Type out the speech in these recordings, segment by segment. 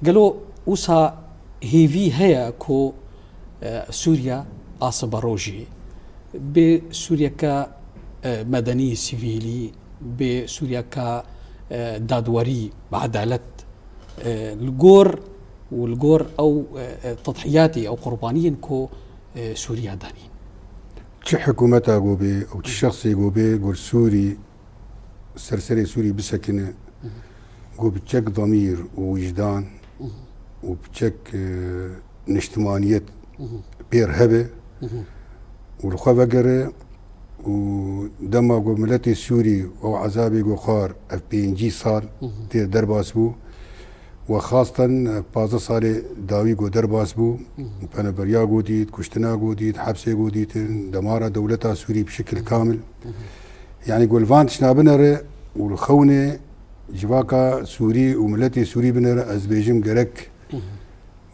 قالوا وسا هيفي هيا كو سوريا عاصبة روجي بسوريا كمدني سيفيلي بسوريا كدادوري بعدالة الجور والجور أو تضحياتي أو قربانيين كو سوريا دانين چه حكومتا قوبي أو چه شخصي قوبي قول سوري سرسري سوري بسكنه قوبي بچك ضمير ووجدان وبچك نشتمانية بير هبه والخوا بقره ودما قو ملتي سوري او عذابي قو خار اف بينجي صال تير درباس بو وخاصة 15 صالي داوي قو درباس بو فانا بريا قو ديت كشتنا قو ديت حبسي قو ديت دمارة دولتها سوري بشكل كامل يعني قول فانتش نابنر والخونة جواكا سوري وملتي سوري بنر ازبيجم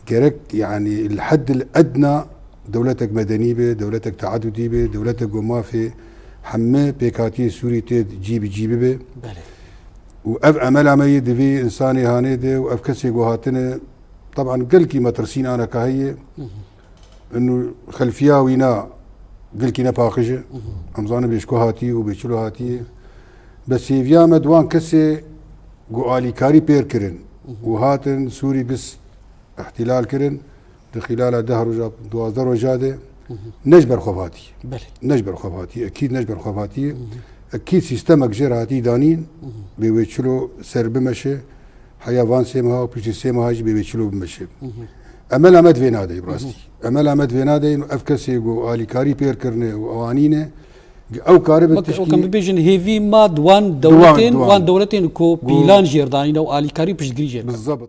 جرك يعني الحد الادنى دولتك مدني به دولتك تعددي به دولتك وما في حمى بيكاتي سوري تيد جيبي به وأف أمل عمي دفي إنساني هاني دي وأف كسي قوهاتنا طبعا قل كي مترسين أنا كهي إنه خلفيا وينا قل كي نباخجة أمزانا بيشكو هاتي وبيشلو هاتي بس فيا مدوان كسي قوالي كاري بير كرن وهاتن سوري قس احتلال كرن خلال دهر وجاب دوازدر وجاده نجبر خوفاتي نجبر خوفاتي اكيد نجبر خوفاتي اكيد سيستمك جراتي دانين بيوتشلو سر بمشي حيوان سيمها وبيجي سيمها جي بيوتشلو بمشي امل امد فينادي براستي امل امد فينادي انه افكسي جو الي كاري بير كرنه وانينه او كارب التشكيل وكم بيجن هيفي ماد وان دولتين كو بيلان جيرداني او الي كاري بيش جريجه بالضبط.